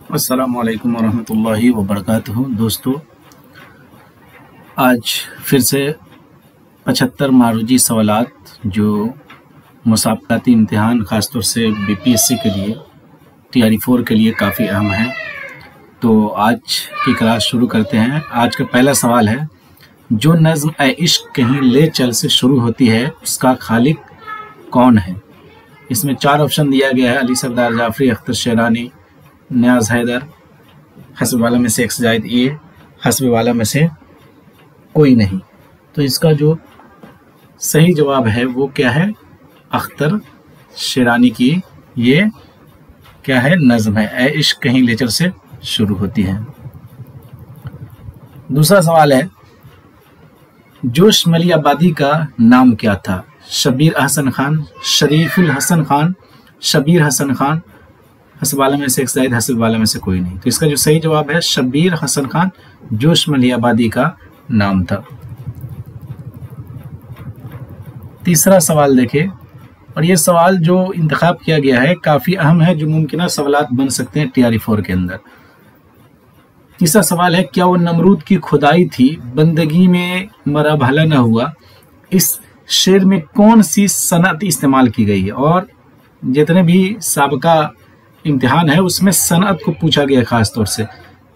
अस्सलामुअलैकुम वरहमतुल्लाहि वबरकातुहू। दोस्तों, आज फिर से 75 मारूजी सवालात जो मुसाबकाती इम्तिहान ख़ासतौर से बीपीएससी के लिए TRE4 के लिए काफ़ी अहम है। तो आज की क्लास शुरू करते हैं। आज का पहला सवाल है, जो नज़्म ए इश्क कहीं ले चल से शुरू होती है उसका खालिक कौन है? इसमें 4 ऑप्शन दिया गया है: अली सरदार जाफरी, अख्तर शेरानी, नियाज़ हैदर, हस्ब वाला में से एक से जायद ये, हस्ब वाला में से कोई नहीं। तो इसका जो सही जवाब है वो क्या है? अख्तर शेरानी की ये क्या है? नज़्म है, ए इश्क कहीं ले चल से शुरू होती है। दूसरा सवाल है, जोश मली आबादी का नाम क्या था? शबीर हसन खान, शरीफुल हसन खान, शबीर हसन खान, हस्ब वाला में से एक जायद, हस्ब वाला में से कोई नहीं। तो इसका जो सही जवाब है शबीर हसन खान जोश मली आबादी का नाम था। तीसरा सवाल देखें, और ये सवाल जो इंतखाब किया गया है काफ़ी अहम है, जो मुमकिन सवालात बन सकते हैं TRE4 के अंदर। तीसरा सवाल है, क्या वो नमरूद की खुदाई थी, बंदगी में मरा भला न हुआ, इस शेर में कौन सी सनअत इस्तेमाल की गई है? और जितने भी साबका इम्तिहान है उसमें सनअत को पूछा गया खास तौर से।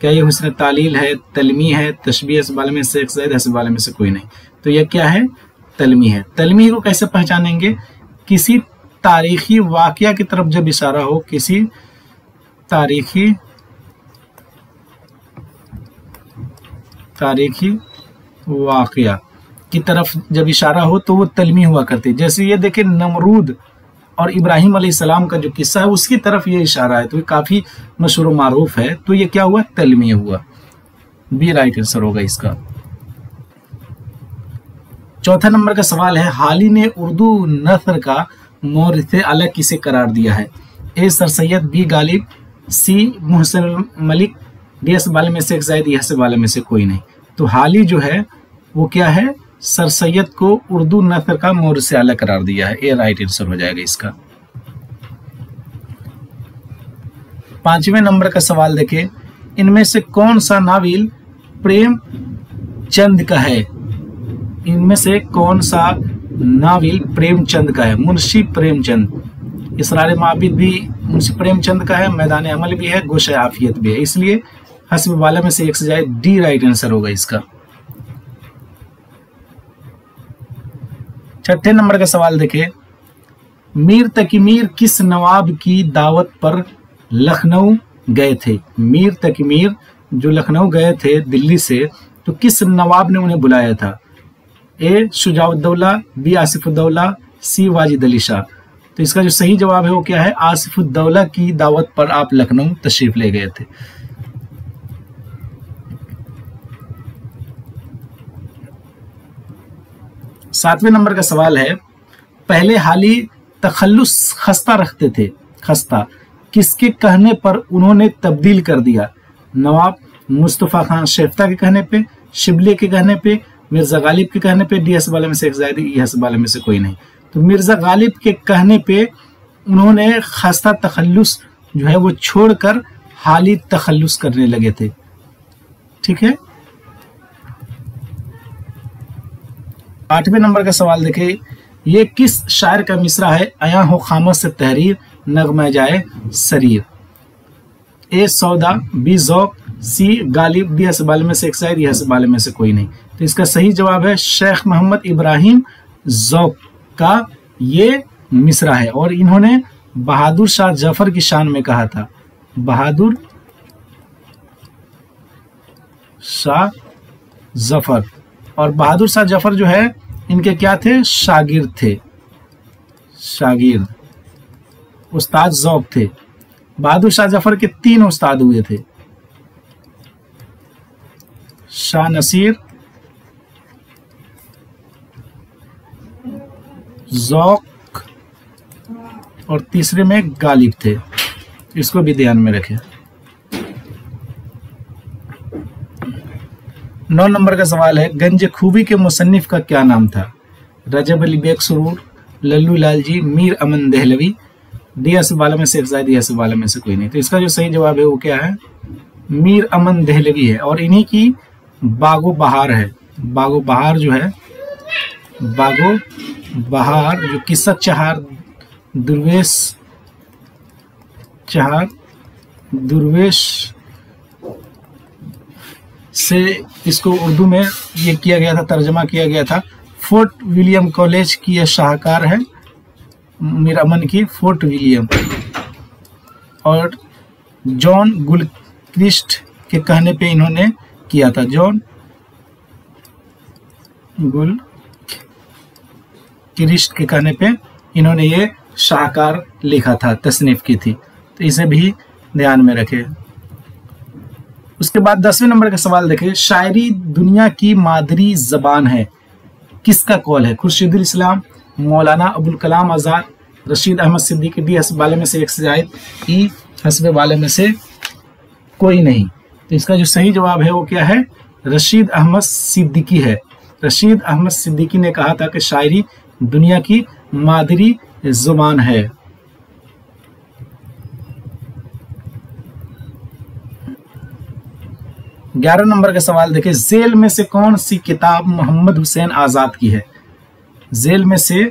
क्या ये हुस्न तालील है, तलमी है, तशबीह हस्ब वाले में से एक जायद, हस्ब वाले में से कोई नहीं। तो यह क्या है? तलमी है। तलमी को कैसे पहचानेंगे? किसी तारीखी वाक़या की तरफ जब इशारा हो, किसी तारीखी वाक़या की तरफ जब इशारा हो तो वो तलमी हुआ करती। जैसे ये देखें, नमरूद और इब्राहिम अलैहिस्सलाम का जो किस्सा है उसकी तरफ ये इशारा है, तो ये काफ़ी मशहूर व मारूफ है। तो ये क्या हुआ? तलमी हुआ। बी राइट आंसर होगा इसका। चौथा नंबर का सवाल है, हाली ने उर्दू नथर का मोरिथे आला किसे करार दिया है? ए सर सैयद, बी गालिब, सी मोहसिन मलिक, डी हस्ब वाले में से एक जायद, हस्ब वाले में से कोई नहीं। तो हाली जो है वो क्या है? सर सैयद को उर्दू नथर का मोरिथे आला करार दिया है। ए राइट आंसर हो जाएगा इसका। 5वें नंबर का सवाल देखें, इनमें से कौन सा नाविल प्रेम चंद का है? इनमें से कौन सा नाविल प्रेमचंद का है? मुंशी प्रेमचंद। इसरार माबिद भी मुंशी प्रेमचंद का है, मैदान अमल भी है, गोश आफियत भी है। इसलिए हस्ब वाला में से एक से जाए, डी राइट आंसर होगा इसका। 6ठे नंबर का सवाल देखें, मीर तकी मीर किस नवाब की दावत पर लखनऊ गए थे? मीर तकी मीर जो लखनऊ गए थे दिल्ली से, तो किस नवाब ने उन्हें बुलाया था? ए शुजाउद्दौला, बी आसिफुद्दौला, सी वाजिद अली शाह। तो इसका जो सही जवाब है वो क्या है? आसिफुद्दौला की दावत पर आप लखनऊ तशरीफ ले गए थे। सातवें नंबर का सवाल है, पहले हाली तखल्लुस खस्ता रखते थे, खस्ता किसके कहने पर उन्होंने तब्दील कर दिया? नवाब मुस्तफ़ा खान शेफ्ता के कहने पे, शिबली के कहने पे, मिर्जा गालिब के कहने पे, डी हस्ब वाले में से एक जायद, ई हस्ब वाले में से कोई नहीं। तो मिर्जा गालिब के कहने पे उन्होंने खस्ता तखल्लुस जो है वो छोड़कर हाली तखल्लुस करने लगे थे। ठीक है। 8वें नंबर का सवाल देखें, ये किस शायर का मिसरा है? अया हो खामोश से तहरीर, नगमा जाए शरीर। ए सौदा, बी ज़ौक़, सी गालिब, डी हस्ब वाले में से एक जायद, ई हस्ब वाले में से कोई नहीं। तो इसका सही जवाब है शेख मोहम्मद इब्राहिम ज़ौक़ का ये मिसरा है, और इन्होंने बहादुर शाह जफर की शान में कहा था। बहादुर शाह जफर, और बहादुर शाह जफर जो है इनके क्या थे? शागिर्द थे, शागिर्द, उस्ताद ज़ौक़ थे। बहादुर शाह जफर के 3 उस्ताद हुए थे, शाह नसीर, ज़ौक़ और तीसरे में गालिब थे। इसको भी ध्यान में रखें। 9 नंबर का सवाल है, गंज खूबी के मुसन्निफ का क्या नाम था? रजब अली बेग सुरूर, लल्लू लाल जी, मीर अमन दहलवी, डी हस्ब वाला में से एक जायद, डी हस्ब वाला में से कोई नहीं। तो इसका जो सही जवाब है वो क्या है, मीर अमन देहलवी है। और इन्हीं की बागो बहार है। बागो बहार जो है, बागो बहार जो किस्सा चहार दुर्वेश से इसको उर्दू में ये किया गया था, तर्जमा किया गया था। फोर्ट विलियम कॉलेज की यह शाहकार है मीर अमन की, फोर्ट विलियम। और जॉन गुलक्रिस्ट के कहने पे इन्होंने किया था, जॉन गुलक्रिस्ट के कहने पे इन्होंने ये शाहकार लिखा था, तसनीफ की थी। तो इसे भी ध्यान में रखें। उसके बाद 10वें नंबर का सवाल देखें, शायरी दुनिया की मादरी जबान है, किसका कौल है? खुर्शीदुल इस्लाम, मौलाना अबुल कलाम आज़ाद, रशीद अहमद सिद्दीकी, डी हस्ब वाले में से एक से जायद, ई हस्ब वाले में से कोई नहीं। तो इसका जो सही जवाब है वो क्या है, रशीद अहमद सिद्दीकी है। रशीद अहमद सिद्दीकी ने कहा था कि शायरी दुनिया की मादरी जुबान है। ग्यारह नंबर का सवाल देखें, जेल में से कौन सी किताब मोहम्मद हुसैन आजाद की है? जेल में से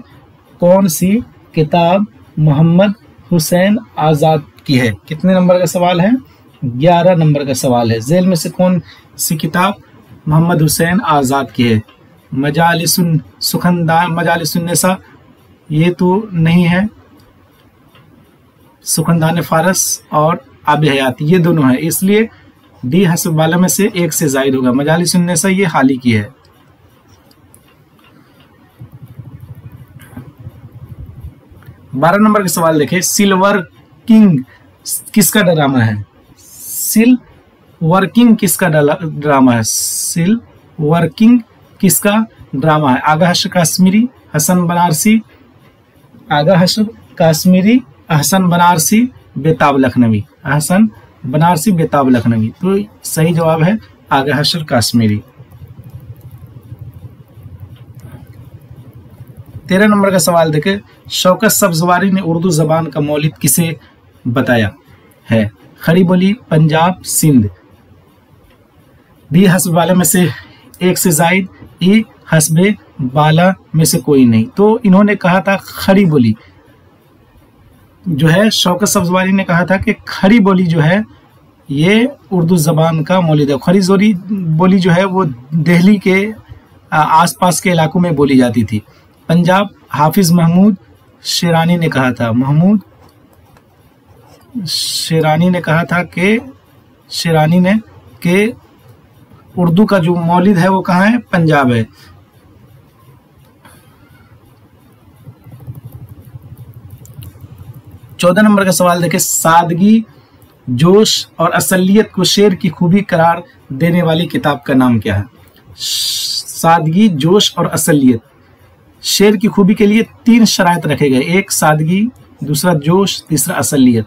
कौन सी किताब मोहम्मद हुसैन आजाद की है? कितने नंबर का सवाल है? 11 नंबर का सवाल है। जेल में से कौन सी किताब मोहम्मद हुसैन आजाद की है? मजालिसुन सुखनदान, मजालिसुन्निसा ये तो नहीं है, सुखनदान फारस और आब हयात ये दोनों है, इसलिए डी हस्ब वाला में से एक से जायद होगा। मजालिसुन्निसा ये हाल ही की है। बारह नंबर का सवाल देखें, सिल्वर किंग किसका ड्रामा है? सिल्वर किंग किसका ड्रामा है? सिल्वर किंग किसका ड्रामा है? आगा हसन काश्मीरी, हसन बनारसी, आगा हसन काश्मीरी, हसन बनारसी, बेताब लखनवी, हसन बनारसी, बेताब लखनवी। तो सही जवाब है आगा हसन काश्मीरी। 13 नंबर का सवाल देखें, शौकत सब्जवारी ने उर्दू जबान का मौलिद किसे बताया है? खड़ी बोली, पंजाब, सिंध। डी हस्ब वाले में से एक से जायद, ई हस्बे बाला में से कोई नहीं। तो इन्होंने कहा था खड़ी बोली जो है, शौकत सब्जवारी ने कहा था कि खड़ी बोली जो है ये उर्दू जबान का मौलिद है। खड़ी जोरी बोली जो है वो दिल्ली के आसपास के इलाकों में बोली जाती थी। पंजाब हाफिज महमूद शेरानी ने कहा था, महमूद शेरानी ने कहा था कि शेरानी ने कि उर्दू का जो मौलिद है वो कहाँ है? पंजाब है। चौदह नंबर का सवाल देखें, सादगी, जोश और असलियत को शेर की खूबी करार देने वाली किताब का नाम क्या है? सादगी, जोश और असलियत। शेर की खूबी के लिए 3 शराइत रखे गए, एक सादगी, दूसरा जोश, तीसरा असलियत।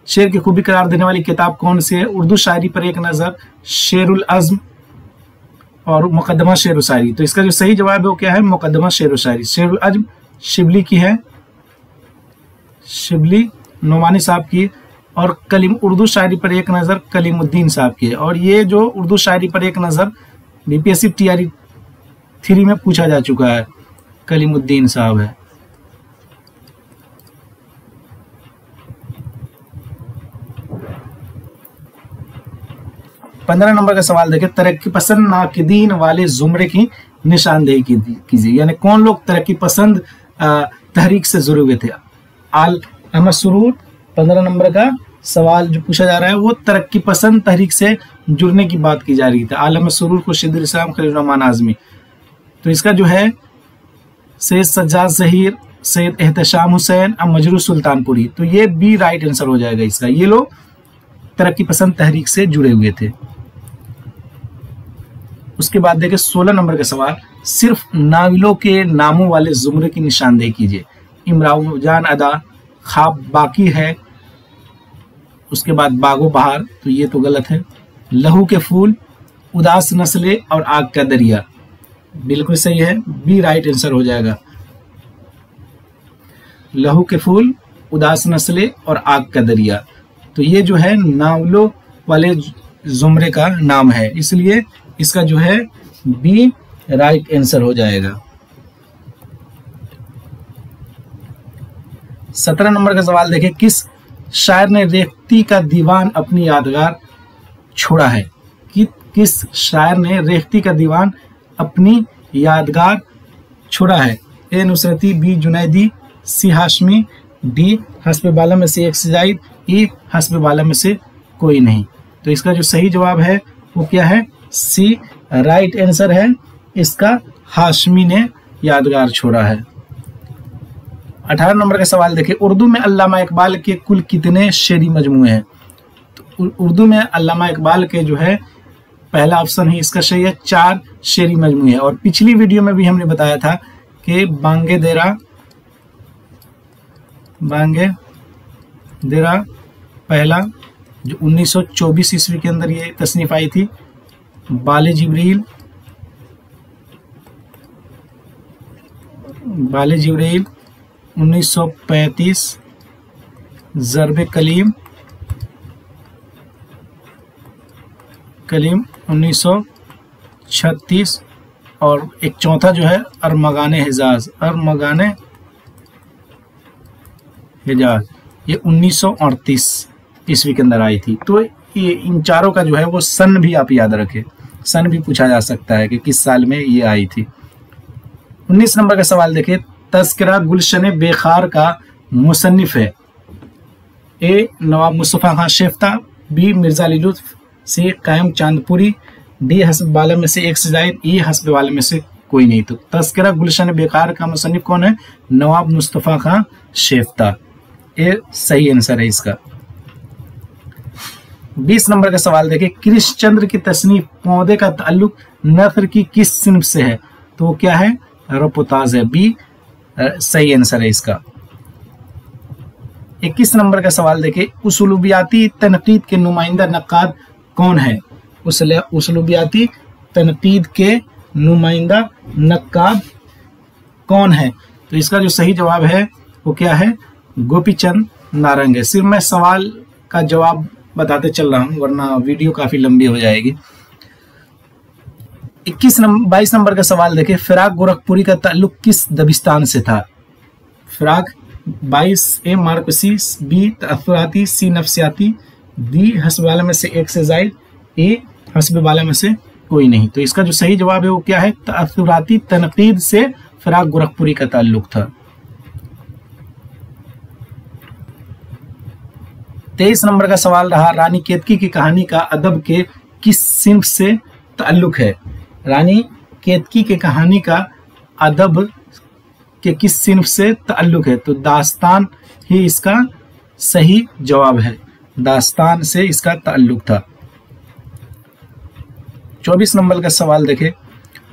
शेर की खूबी करार देने वाली किताब कौन सी है? उर्दू शायरी पर एक नजर, शेरुल अज़्म और मुकदमा शेर व शायरी। तो इसका जो सही जवाब है वो क्या है? मुकदमा शेर व शायरी। शेरुल अज़्म शिबली की है, शिबली नोमानी साहब की, और कलीम उर्दू शायरी पर एक नज़र कलीमुद्दीन साहब की है। और ये जो उर्दू शायरी पर एक नज़र बीपीएससी टीआरई 3 में पूछा जा चुका है, कलीमुद्दीन साहब है। पंद्रह नंबर का सवाल देखें, तरक्की पसंद नाकिदीन वाले जुमरे की निशानदेही कीजिए। यानी कौन लोग तरक्की पसंद तहरीक से जुड़े हुए थे? आल अहमद सुरूर। 15 नंबर का सवाल जो पूछा जा रहा है वो तरक्की पसंद तहरीक से जुड़ने की बात की जा रही थी। आल अहमद सुरूर, खुर्शीदुल इस्लाम, खलील रहमान आज़मी। तो इसका जो है सैयद सज्जाद ज़हीर, सैयद एहतशाम हुसैन, अब मजरू सुल्तानपुरी। तो ये बी राइट आंसर हो जाएगा इसका। ये लोग तरक्की पसंद तहरीक से जुड़े हुए थे। उसके बाद देखें 16 नंबर का सवाल, सिर्फ नाविलों के नामों वाले जुमरे की निशानदेही कीजिए। इमरान जान अदा, ख्वाब बाकी है, उसके बाद बागो बहार, तो ये तो गलत है। लहू के फूल, उदास नस्ले और आग का दरिया, बिल्कुल सही है, बी राइट आंसर हो जाएगा। लहू के फूल, उदास नस्ले और आग का दरिया। तो ये जो है नावलों वाले जुमरे का नाम है, इसलिए इसका जो है बी राइट आंसर हो जाएगा। 17 नंबर का सवाल देखिए, किस शायर ने रेख्ती का दीवान अपनी यादगार छोड़ा है? कि किस शायर ने रेख्ती का दीवान अपनी यादगार छोड़ा है? ए नुसरती, बी जुनैदी, सी हाशमी, डी हस्ब बाला में से एक से जायद, ई हस्ब बाला में से कोई नहीं। तो इसका जो सही जवाब है वो क्या है? सी राइट आंसर है इसका, हाशमी ने यादगार छोड़ा है। 18 नंबर का सवाल देखिए, उर्दू में अल्लामा इकबाल के कुल कितने शेरी मजमूए हैं? तो उर्दू में अल्लामा इकबाल के जो है पहला ऑप्शन है इसका सही है, 4 शेरी मजमूए हैं। और पिछली वीडियो में भी हमने बताया था कि बांगे देरा पहला जो 1924 ईस्वी के अंदर ये तसनीफ आई थी। बाले जिब्रील 1935, ज़र्ब कलीम 1936 और एक चौथा जो है अरमगाने हिजाज ये 1938 ईस्वी के अंदर आई थी। तो ये इन चारों का जो है वो सन भी आप याद रखें, सन भी पूछा जा सकता है कि किस साल में ये आई थी। 19 नंबर का सवाल देखिए, तज़किरा गुलशन बेखार का मुसन्निफ है? ए नवाब मुस्तफ़ा खान शेफ्ता, बी मिर्ज़ा अली लुत्फ़, सी कायम चांदपुरी, डी हस्ब बाला में से एक से जायद, ई हस्ब बाला में से कोई नहीं। तो तज़किरा गुलशन बेखार का मुसन्निफ कौन है? नवाब मुस्तफ़ा खान शेफ्ता, ये सही आंसर है इसका। 20 नंबर का सवाल देखिए, कृष्णचंद्र की तसनीफ पौधे का ताल्लुक नथर की किस सिन्फ से है? तो वो क्या है? रपोताज है, बी सही आंसर है इसका। 21 नंबर का सवाल देखिए, उसलूबियाती तनकीद के नुमाइंदा नक्काद कौन है? उसलूबियाती तनकीद के नुमाइंदा नक्काद कौन है? तो इसका जो सही जवाब है वो क्या है? गोपीचंद नारंग है। सिर्फ मैं सवाल का जवाब बताते चल रहा हूं वरना वीडियो काफी लंबी हो जाएगी। 22 नंबर का सवाल देखिए, फिराक गोरखपुरी का ताल्लुक किस दबिस्तान से था? फिराक 22, ए मार्कसी, बी तअथुराती, सी नफ्सियाती, डी हस्ब बाला में से एक से जायद, ए हस्ब बाला में से कोई नहीं। तो इसका जो सही जवाब है वो क्या है? तअथुराती तनकीद से फिराक गोरखपुरी का ताल्लुक था। 23 नंबर का सवाल रहा, रानी केतकी की कहानी का अदब के किस सिन्फ से ताल्लुक है? रानी केतकी के कहानी का अदब के किस सिन्फ से ताल्लुक है? तो दास्तान ही इसका सही जवाब है, दास्तान से इसका ताल्लुक था। 24 नंबर का सवाल देखें,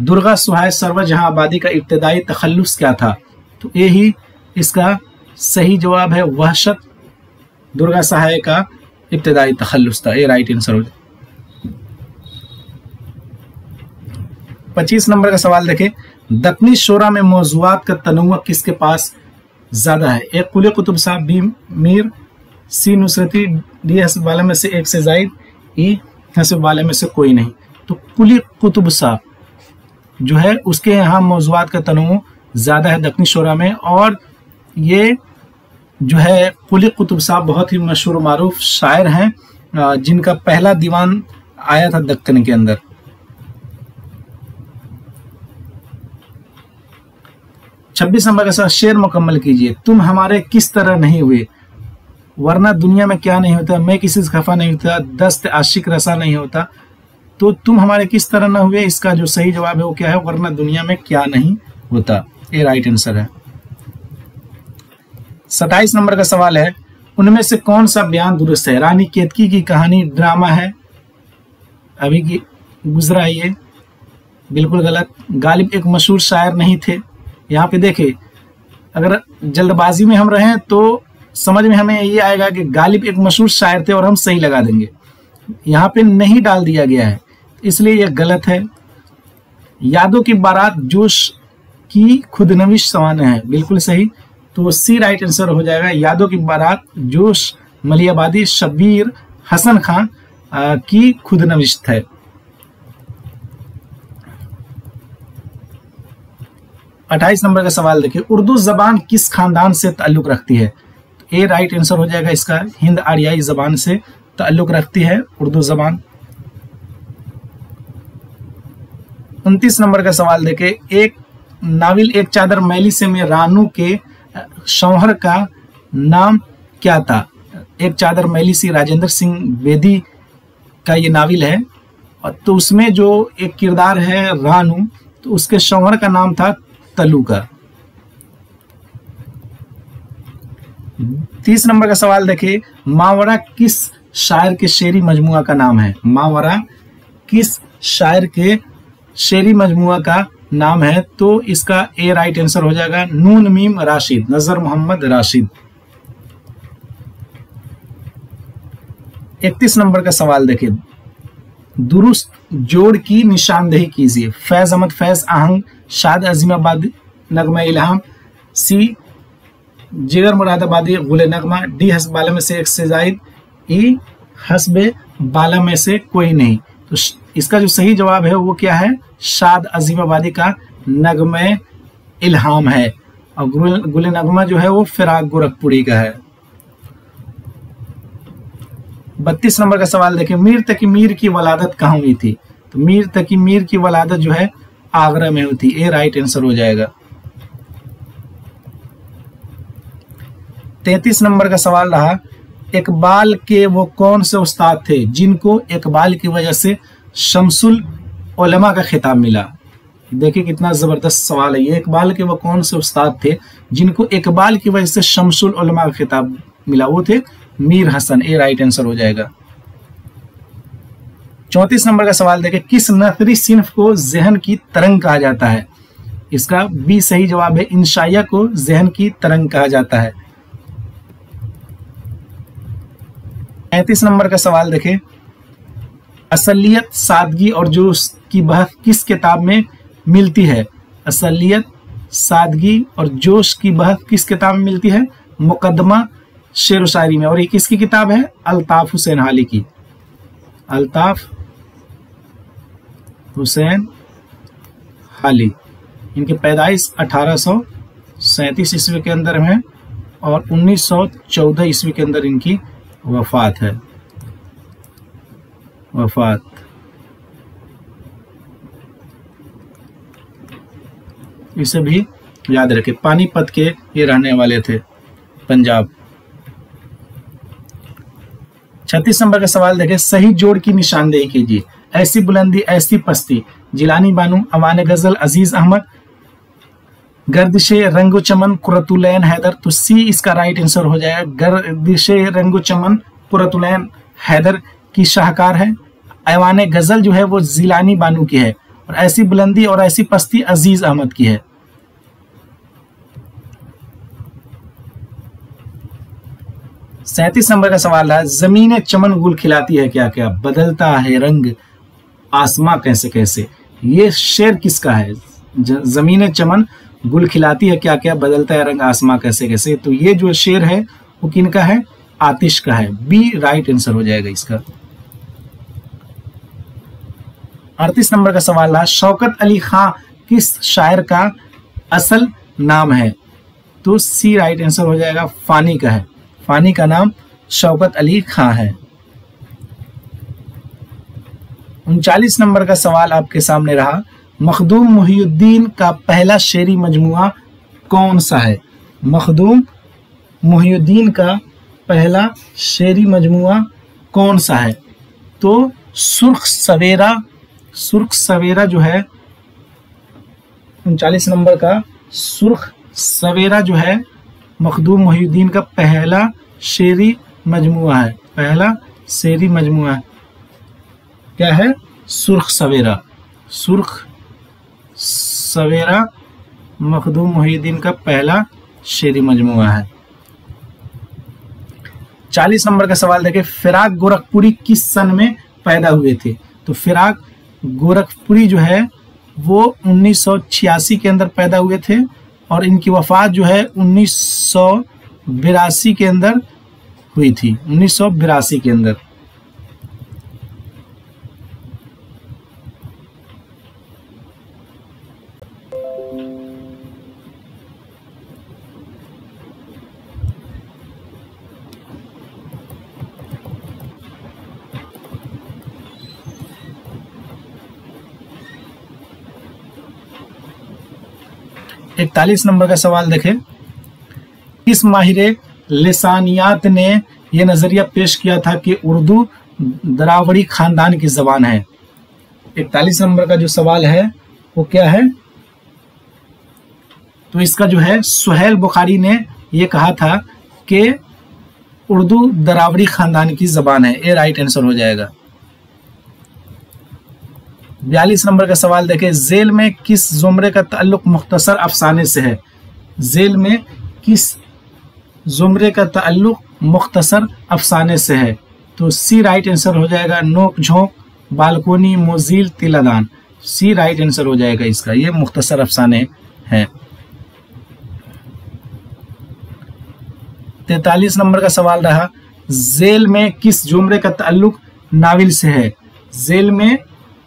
दुर्गा सुहाय सर्वजहां आबादी का इब्तदाई तखल्लुस क्या था? तो ये ही इसका सही जवाब है, वहशत दुर्गा सहाय का इब्तदाई तखल्लुस था, ये राइट आंसर हो। 25 नंबर का सवाल देखें, दक्कनी शोरा में मौज़ूआत का तनव्वुअ किसके पास ज्यादा है? ए कुल कुतुब साहब, बी मीर, सी नुसरती, डी हस्ब वाले में से एक से जायद, ई हस्ब वाले में से कोई नहीं। तो कुल कुतुब साहब जो है उसके यहाँ मौज़ूआत का तनव्वुअ ज्यादा है दक्कनी शोरा में। और ये जो है कुल कुतुब साहब बहुत ही मशहूर मारूफ शायर हैं जिनका पहला दीवान आया था दक्कन के अंदर। 26 नंबर का सवाल, शेर मुकम्मल कीजिए। तुम हमारे किस तरह नहीं हुए, वरना दुनिया में क्या नहीं होता, मैं किसी से खफा नहीं होता, दस्त आशिक रसा नहीं होता। तो तुम हमारे किस तरह न हुए, इसका जो सही जवाब है वो क्या है? वरना दुनिया में क्या नहीं होता, ये राइट आंसर है। 27 नंबर का सवाल है, उनमें से कौन सा बयान दुरुस्त है? रानी केतकी की कहानी ड्रामा है, अभी की गुजरा है, ये बिल्कुल गलत। गालिब एक मशहूर शायर नहीं थे। यहाँ पे देखे, अगर जल्दबाजी में हम रहें तो समझ में हमें ये आएगा कि गालिब एक मशहूर शायर थे और हम सही लगा देंगे। यहाँ पे नहीं डाल दिया गया है, इसलिए यह गलत है। यादों की बारात जोश की खुदनविश सवाने है, बिल्कुल सही। तो सी राइट आंसर हो जाएगा। यादों की बारात जोश मलियाबादी शब्बीर हसन खां की खुदनविश्त है। 28 नंबर का सवाल देखिए, उर्दू जबान किस खानदान से ताल्लुक रखती है? ए राइट आंसर हो जाएगा इसका, हिंद आर्याई जबान से ताल्लुक रखती है उर्दू जबान। 29 नंबर का सवाल देखिए, एक नाविल एक चादर मैली से में रानू के शौहर का नाम क्या था? एक चादर मैली से राजेंद्र सिंह बेदी का ये नाविल है, और तो उसमें जो एक किरदार है रानू, तो उसके शौहर का नाम था तलुका। 30 नंबर का सवाल देखिए, मावरा किस शायर के शेरी मजमुआ का नाम है? मावरा किस शायर के शेरी मजमुआ का नाम है? तो इसका ए राइट आंसर हो जाएगा, नून मीम राशिद, नजर मोहम्मद राशिद। 31 नंबर का सवाल देखिए, दुरुस्त जोड़ की निशानदेही कीजिए। फैज अहमद फैज आहंग, शाद अजीमाबादी नगमा इल्हाम, सी जिगर मुरादाबादी गुले नगमा, डी हस्ब बाला में से एक से जायद, ई हस्ब बाला में से कोई नहीं। तो इसका जो सही जवाब है वो क्या है? शाद अजीमाबादी का नगमे इल्हाम है, और गुले नगमा जो है वो फिराक गोरखपुरी का है। 32 नंबर का सवाल देखिए, मीर तकी मीर की वलादत कहाँ हुई थी? तो मीर तकी मीर की वलादत जो है आगरा में हुई थी। ए राइट आंसर हो जाएगा। 33 नंबर का सवाल रहा, इकबाल के वो कौन से उस्ताद थे जिनको इकबाल की वजह से शमसुल उलमा का खिताब मिला? देखिए कितना जबरदस्त सवाल है ये। इकबाल के वो कौन से उस्ताद थे जिनको इकबाल की वजह से शमसुल उलमा का खिताब मिला? वो थे मीर हसन। ए राइट आंसर हो जाएगा। 34 नंबर का सवाल देखिए, किस नथरी सिन्फ को ज़हन की तरंग कहा जाता है? इसका बी सही जवाब है, इंशाइया को ज़हन की तरंग कहा जाता है। 35 नंबर का सवाल देखें, असलियत सादगी और जोश की बहस किस किताब में मिलती है? असलियत सादगी और जोश की बहस किस किताब में मिलती है? मुकदमा शेर व शायरी में। और ये किसकी किताब है? अल्ताफ हुसैन हाली की। अल्ताफ हुसैन हाली, इनकी पैदाइश 1837 ईस्वी के अंदर है और 1914 ईस्वी के अंदर इनकी वफात है। वफात इसे भी याद रखें। पानीपत के ये रहने वाले थे, पंजाब। 36 नंबर का सवाल देखें, सही जोड़ की निशानदेही कीजिए। ऐसी बुलंदी ऐसी पस्ती, जिलानी बानू, अवान गजल अजीज अहमद, गर्दिशे रंगो चमन कुरतुलैन हैदर। तो सी इसका राइट आंसर हो जाएगा। गर्दिशे रंगो चमन कुरतुलैन हैदर की शाहकार है। अवान गजल जो है वो जिलानी बानू की है, और ऐसी बुलंदी और ऐसी पस्ती अजीज अहमद की है। सैंतीस नंबर का सवाल है, जमीन चमन गुल खिलाती है क्या क्या, बदलता है रंग आसमां कैसे कैसे। ये शेर किसका है? जमीन चमन गुल खिलाती है क्या क्या, बदलता है रंग आसमां कैसे कैसे। तो ये जो शेर है वो किनका है? आतिश का है। बी राइट आंसर हो जाएगा इसका। 38 नंबर का सवाल है, शौकत अली खां किस शायर का असल नाम है? तो सी राइट आंसर हो जाएगा, फानी का है। फानी का नाम शौकत अली खां है। 39 नंबर का सवाल आपके सामने रहा, मखदूम मुहियुद्दीन का पहला शेरी मजमुआ कौन सा है? मखदूम मुहियुद्दीन का पहला शेरी मजमुआ कौन सा है? तो सुर्ख सवेरा। सुर्ख सवेरा जो है 39 नंबर का सुर्ख सवेरा जो है मखदूम मुहियुद्दीन का पहला शेरी मजमुआ है। पहला शेरी मजमुआ क्या है? सुर्ख सवेरा। सुर्ख सवेरा मखदूम मुहियुद्दीन का पहला शेरी मजमुआ है। 40 नंबर का सवाल देखिए, फिराक गोरखपुरी किस सन में पैदा हुए थे? तो फिराक गोरखपुरी जो है वो 1986 के अंदर पैदा हुए थे, और इनकी वफात जो है 1982 के अंदर हुई थी, 1982 के अंदर। इकतालीस नंबर का सवाल देखें, किस माहिर लिसानियात ने यह नजरिया पेश किया था कि उर्दू द्रावड़ी खानदान की जबान है। 41 नंबर का जो सवाल है वो क्या है, तो इसका जो है सुहेल बुखारी ने यह कहा था कि उर्दू द्रावड़ी खानदान की जबान है। ये राइट आंसर हो जाएगा। 42 नंबर का सवाल देखें, जेल में किस जुमरे का ताल्लुक मुख्तसर अफसाने से है। जेल में किस जुमरे का ताल्लुक मुख्तसर अफसाने से है, तो सी राइट आंसर हो जाएगा। नोक झोंक, बालकोनी, मोजील, तिलादान, सी राइट आंसर हो जाएगा इसका। ये मुख्तसर अफसाने हैं। 43 नंबर का सवाल रहा, जेल में किस जुमरे का ताल्लुक नाविल से है। जेल में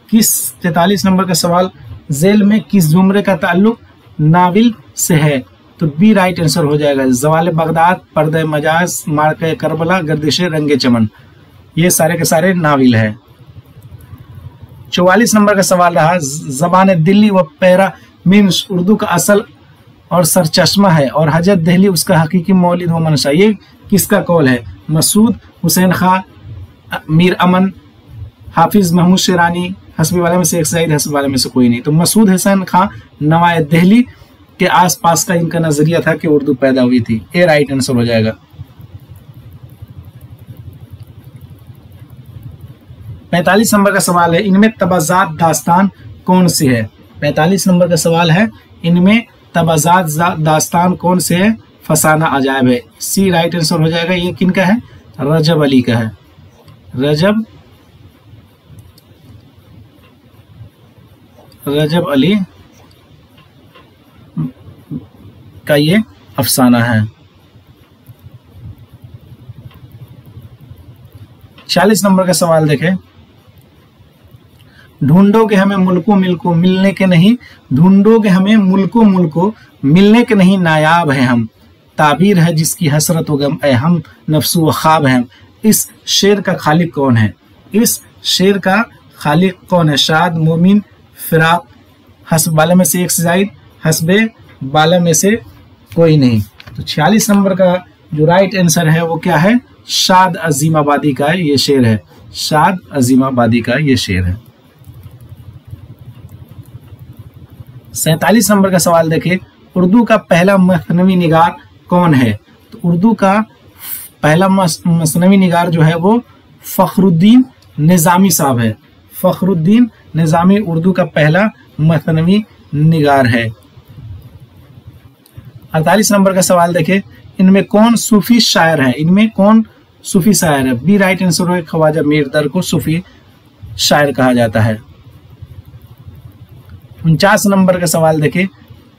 किस 43 नंबर का सवाल, जेल में किस जुमरे का ताल्लुक नाविल से है, तो बी राइट आंसर हो जाएगा। जवाल बगदाद, पर्दे मजाज, मार्के करबला, गर्दिश रंगे चमन, ये सारे के सारे नाविल है। 44 नंबर का सवाल रहा, जबान दिल्ली व पैरा मीम्स उर्दू का असल और सरचश्मा है और हजरत दहली उसका हकीकी मौलिद व मनशा। ये किसका कौल है? मसूद, हुसैन खां, मीर अमन, हाफिज महमूद शेरानी, हस्बी वाले में से एक सईद, हस्बी वाले में से कोई नहीं। तो मसूद हुसैन खां नवाए दिल्ली के आसपास का इनका नजरिया था कि उर्दू पैदा हुई थी। ए राइट आंसर हो जाएगा। 45 नंबर का सवाल है, इनमें तबाजात दास्तान कौन सी है। 45 नंबर का सवाल है, इनमें तबाजात दास्तान कौन से है। फसाना अजायब है, सी राइट आंसर हो जाएगा। ये किनका है? रजब अली का है। रजब अली का ये अफसाना है। 40 नंबर का सवाल देखें, ढूंढोगे हमें मुल्को मिल्को मिलने के नहीं, ढूंढोगे हमें मुल्को मुल्को मिलने के नहीं, नायाब है हम, ताबीर है जिसकी हसरत व गम, ए हम नफ्सु व ख्वाब है हम। इस शेर का खालिक कौन है? इस शेर का खालिक कौन है? शाद, मोमिन, फिराक, हस्ब बाला में से एक से जायद, हस्बे बाला में से कोई नहीं। तो 46 नंबर का जो राइट आंसर है वो क्या है? शाद अजीमाबादी का ये शेर है। शाद अजीमाबादी का ये शेर है। 47 नंबर का सवाल देखिए, उर्दू का पहला मसनवी निगार कौन है? तो उर्दू का पहला मसनवी निगार जो है वो फखरुद्दीन निजामी साहब है। फखरुद्दीन निजामी उर्दू का पहला मसनवी निगार है। 48 नंबर का सवाल देखें, इनमें कौन सूफी शायर है? इनमें कौन सूफी शायर है? बी राइट आंसर है। ख्वाजा मीर दर को सूफी शायर कहा जाता है। 49 नंबर का सवाल देखें,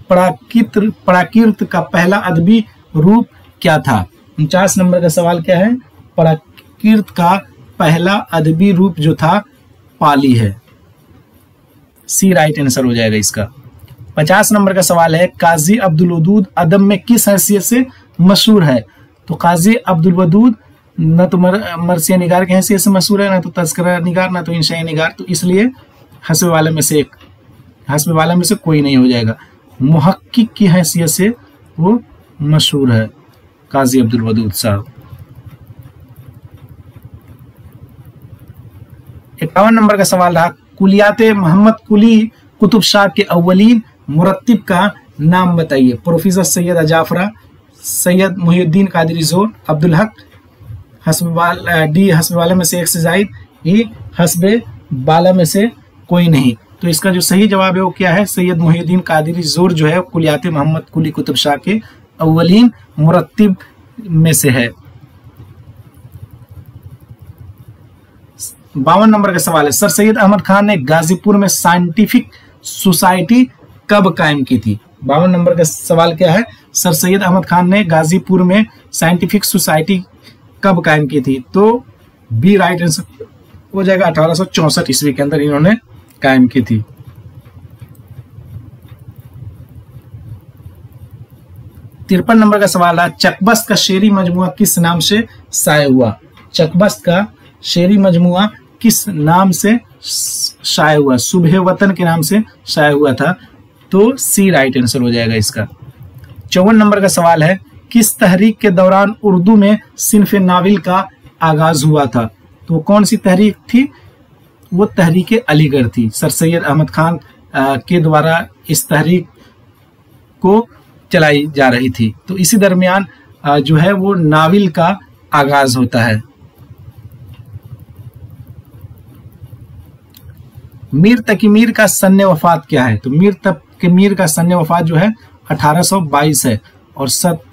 प्राकृत का पहला अदबी रूप क्या था? 49 नंबर का सवाल क्या है? प्राकृत का पहला अदबी रूप जो था पाली है। सी राइट आंसर हो जाएगा इसका। 50 नंबर का सवाल है, काजी अब्दुल वदूद अदब में किस हैसियत से मशहूर है? तो काजी अब्दुल वदूद न तो मरसिया निगार की हैसियत से मशहूर है, ना तो तज़किरा निगार, ना तो इंशाई निगार, तो इसलिए हस्ब वाले में से एक, हस्ब वाला में से कोई नहीं हो जाएगा। मुहक्किक की हैसियत से वो मशहूर है काजी अब्दुल वदूद साहब। 51 नंबर का सवाल रहा, कुलियात मोहम्मद कुली कुतुब शाह के अव्वलीन मुरत्तिब का नाम बताइए। Professor Syed अजाफरा, Syed Mohiuddin Qadri zone, Abdul Haq, D हस्ब वाला में से एक से जायद, ई हस्ब बाला में से कोई नहीं। तो इसका जो सही जवाब है वो क्या है? सैयद मुहिउद्दीन कादरी जोर जो है कुलियात मोहम्मद कुली कुतुब शाह के अव्वलीन मुरत्तिब में से है। 52 नंबर का सवाल है, सर सैयद अहमद खान ने गाजीपुर में साइंटिफिक सोसाइटी कब कायम की थी? 52 नंबर का सवाल क्या है, सर सैयद अहमद खान ने गाजीपुर में साइंटिफिक सोसाइटी कब कायम की थी? तो बी राइट आंसर हो जाएगा, 1864 ईस्वी के अंदर इन्होंने कायम की थी। 53 नंबर का सवाल है, चकबस्त का शेरी मजमुआ किस नाम से शाये हुआ? चकबस्त का शेरी मजमुआ किस नाम से शाये हुआ? सुबह वतन के नाम से शाये हुआ था, तो सी राइट आंसर हो जाएगा इसका। 54 नंबर का सवाल है, किस तहरीक के दौरान उर्दू में सिन्फ नाविल का आगाज हुआ था? तो कौन सी तहरीक थी? वो तहरीक अलीगढ़ थी। सर सैयद अहमद खान के द्वारा इस तहरीक को चलाई जा रही थी। तो इसी दरमियान जो है वो नाविल का आगाज होता है। मीर तकी मीर का सन्ने वफात क्या है? तो मीर तकी मीर का सन्ने वफात जो है 1822 है, और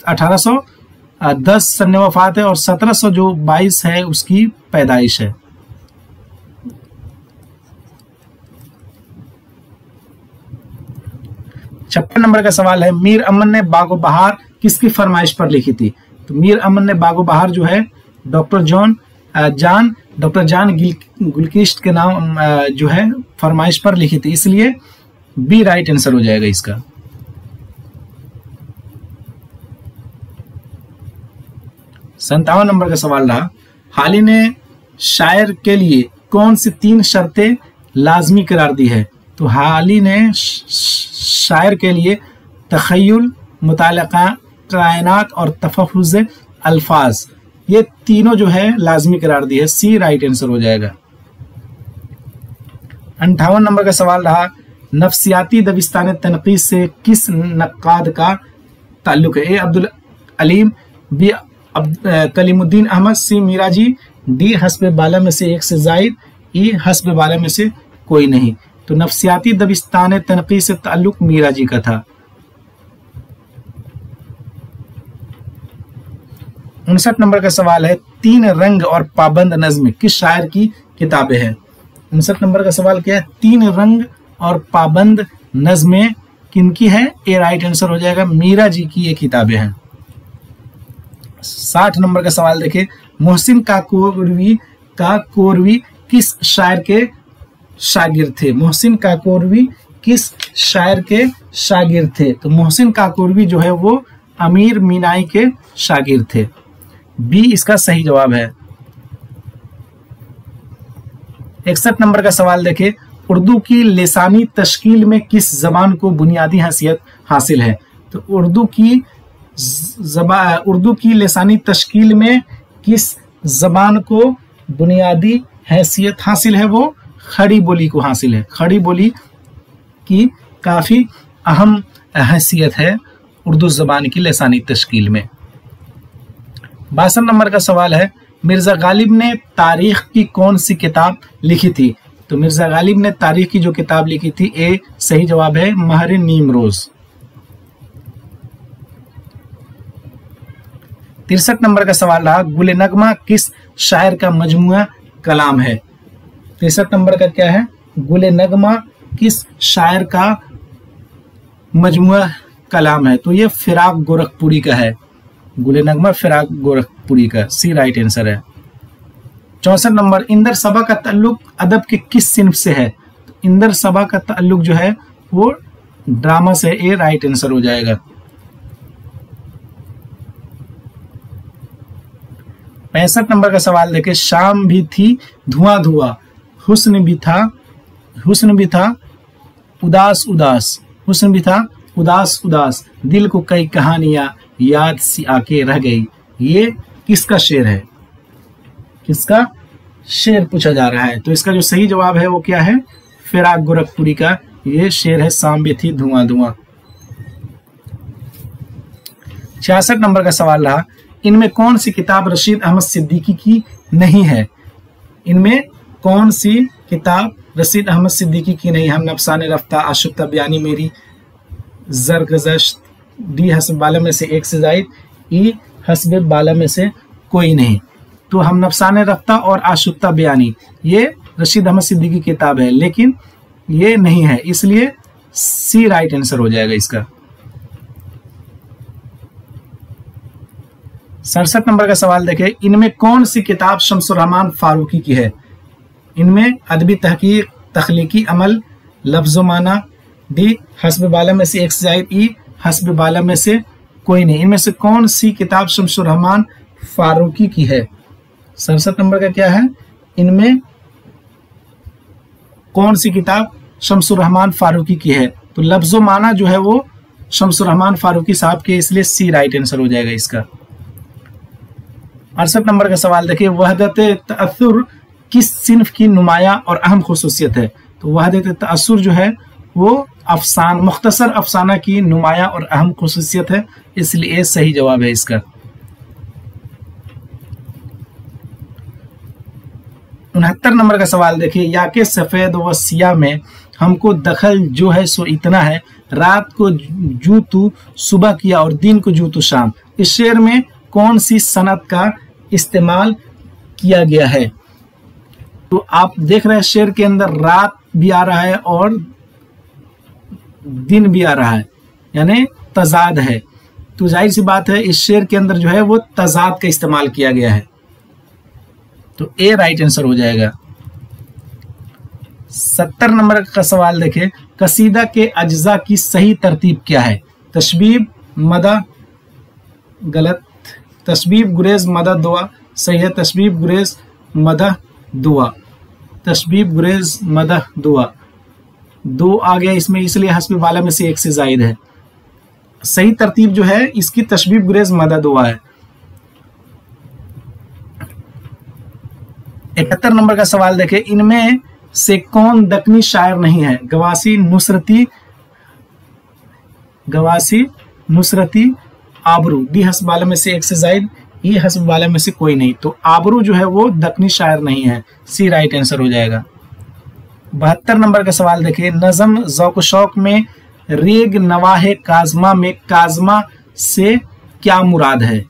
1810 सन्ने वफात है, और 1722 है उसकी पैदाइश है। छप्पन नंबर का सवाल है, मीर अमन ने बागो बहार किसकी फरमाइश पर लिखी थी? तो मीर अमन ने बागो बहार जो है डॉक्टर जान गुलकिस्ट के नाम जो है फरमाइश पर लिखी थी, इसलिए बी राइट आंसर हो जाएगा इसका। 57 नंबर का सवाल रहा, हाली ने शायर के लिए कौन सी 3 शर्तें लाजमी करार दी है? तो हाली ने शायर के लिए तखय्युल, मुतालका कायनात और तफहुज़ अल्फाज, ये तीनों जो है लाजमी करार दी है, सी राइट आंसर हो जाएगा। 58 नंबर का सवाल रहा, नफ्सियाती दबिस्तान तनकीद से किस नक्काद का ताल्लुक है? ए अब्दुल अलीम, बी कलीमुद्दीन अहमद, सी मीराजी, डी हस्ब बाला में से एक से जायद, ई हस्ब बाला में से कोई नहीं। तो नफ्सियाती दबिस्तान तनकीद से ताल्लुक मीराजी का था। 59 नंबर का सवाल है, 3 रंग और पाबंद नज्म किस शायर की किताबें हैं? 59 नंबर का सवाल क्या है, 3 रंग और पाबंद नज्में किनकी है? ए राइट आंसर हो जाएगा, मीरा जी की ये किताबें हैं। 60 नंबर का सवाल देखिए, मोहसिन काकोरवी किस शायर के शागिर्द थे? मोहसिन काकोरवी किस शायर के शागिर्द थे? तो मोहसिन काकोरवी जो है वो अमीर मीनाई के शागिर्द थे, बी इसका सही जवाब है। 61 नंबर का सवाल देखें, उर्दू की लिसानी तश्कील में किस जबान को बुनियादी हैसियत हासिल है? तो उर्दू की लिसानी तश्कील में किस जबान को बुनियादी हैसियत हासिल है? वो खड़ी बोली को हासिल है। खड़ी बोली की काफी अहम हैसियत है उर्दू जबान की लिसानी तश्कील में। 62 नंबर का सवाल है, मिर्जा गालिब ने तारीख की कौन सी किताब लिखी थी? तो मिर्जा गालिब ने तारीख की जो किताब लिखी थी, ए सही जवाब है, महर नीमरोज। 63 नंबर का सवाल रहा, गुल नगमा किस शायर का मजमुआ कलाम है? 63 नंबर का क्या है, गुल नगमा किस शायर का मजमुआ कलाम है? तो ये फिराक गोरखपुरी का है, गुल नगमा फिराक गोरखपुरी का, सी राइट आंसर है। 64 नंबर, इंदर सबा का ताल्लुक अदब के किस सिन्फ से है? तो इंदर सबा का ताल्लुक जो है वो ड्रामा से, ए राइट आंसर हो जाएगा। 65 नंबर का सवाल देखें, शाम भी थी धुआं धुआं, हुस्न भी था उदास उदास, हुस्न भी था उदास उदास, दिल को कई कहानियां याद सी आके रह गई, ये किसका शेर है? किसका शेर पूछा जा रहा है? तो इसका जो सही जवाब है वो क्या है, फिराक गोरखपुरी का ये शेर है, शाम भी थी धुआं धुआं। 66 नंबर का सवाल रहा, इनमें कौन सी किताब रशीद अहमद सिद्दीकी की नहीं है? इनमें कौन सी किताब रशीद अहमद सिद्दीकी की नहीं? हम नफसाने रफ्ता, आशुक्ता बयानी मेरी, जरगज़श्त, डी हस्ब बाला में से एक से जायद, ई हस्ब बाला में से कोई नहीं। तो हम नफसाने रफ्ता और आशुक्ता बयानी ये रशीद अहमद सिद्दीकी की किताब है, लेकिन ये नहीं है, इसलिए सी राइट आंसर हो जाएगा इसका। 67 नंबर का सवाल देखें, इनमें कौन सी किताब शम्सुर रहमान फारूकी की है? इनमें अदबी तहकीक, तख्लीकी अमल, लफ्ज़ माना, डी हस्ब बाला में से एक से जायद ई, हस्ब बाला में से कोई नहीं। इनमें से कौन सी किताब शम्सुर रहमान फारूकी की है? 67 नंबर का क्या है, इनमें कौन सी किताब शम्सुर रहमान फारूकी की है? तो लफ्ज़ो माना जो है वो शम्सुर रहमान फारूकी साहब के, इसलिए सी राइट आंसर हो जाएगा इसका। 68 नंबर का सवाल देखिए, वहदत तअस्सुर किस सिन्फ की नुमाया और अहम खुसूसियत है? तो वहदत तअस्सुर जो है वो मुख्तसर अफसाना की नुमाया और अहम खुसूसियत है, इसलिए सही जवाब है इसका। 69 नंबर का सवाल देखिए, या के सफेद व सिया में हमको दखल जो है सो इतना है, रात को जू तू सुबह किया और दिन को जू तू शाम। इस शेर में कौन सी सनत का इस्तेमाल किया गया है? तो आप देख रहे हैं शेर के अंदर रात भी आ रहा है और दिन भी आ रहा है, यानी तजाद है। तो जाहिर सी बात है इस शेर के अंदर जो है वो तजाद का इस्तेमाल किया गया है, तो ए राइट आंसर हो जाएगा। 70 नंबर का सवाल देखें, कसीदा के अज्जा की सही तरतीब क्या है? तशबीब, मदा, गलत, तशबीब, गुरेज, मदा, दुआ, सही है तशबीब, गुरेज, मदा, दुआ, तशबीब, गुरेज, मदा, दुआ। दो आ गया इसमें, इसलिए हस्ब वाला में से एक से जायद है। सही तरतीब जो है इसकी तशबीब, गुरेज, मदा, दुआ है। 71 नंबर का सवाल देखें, इनमें से कौन दक्कनी शायर नहीं है? गवासी, नुसरती, आबरू, डी हस्ब वाला में से एक से जायद, ई हस्ब वाला में से कोई नहीं। तो आबरू जो है वो दक्कनी शायर नहीं है, सी राइट आंसर हो जाएगा। 72 नंबर का सवाल देखिए, नज़म ज़ौक़ शौक़ में रेग नवाहे काज़मा में काज़मा से क्या मुराद है?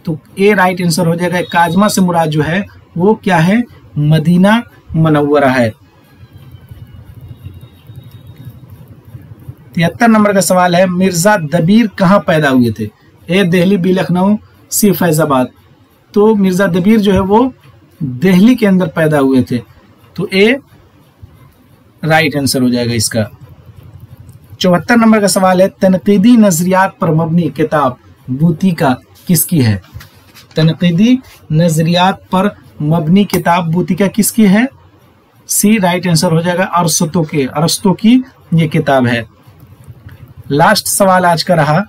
तो ए राइट आंसर हो जाएगा। काज़मा से मुराद जो है वो क्या है? मदीना मुनव्वरा है। 73 नंबर का सवाल है, मिर्जा दबीर कहाँ पैदा हुए थे? ए दिल्ली, बी लखनऊ, सी फैजाबाद। तो मिर्जा दबीर जो है वो दिल्ली के अंदर पैदा हुए थे, तो ए राइट आंसर हो जाएगा इसका। 74 नंबर का सवाल है, तनकीदी नजरियात पर मबनी किताब बूतिका किसकी है? तनकीदी नजरियात पर मबनी किताब बूतिका किसकी है? सी राइट आंसर हो जाएगा, अरस्तु की ये किताब है। लास्ट सवाल आज का रहा,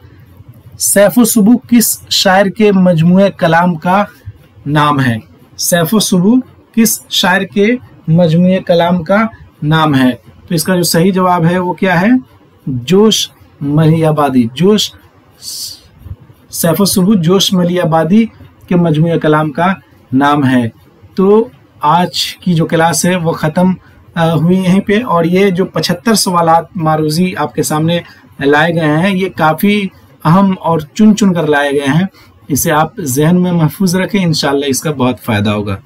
सैफ़ुस्सुबूह किस शायर के मजमूए कलाम का नाम है? सैफ़ुस्सुबूह किस शायर के मजमूए कलाम का नाम है? तो इसका जो सही जवाब है वो क्या है? जोश मलियाबादी। सैफ़ुस्सुबूह जोश मलियाबादी के मजमूए कलाम का नाम है। तो आज की जो क्लास है वो ख़त्म हुई यहीं पे, और ये जो 75 सवालात मारूज़ी आपके सामने लाए गए हैं ये काफ़ी अहम और चुन चुन कर लाए गए हैं। इसे आप जहन में महफूज रखें, इंशाअल्लाह इसका बहुत फ़ायदा होगा।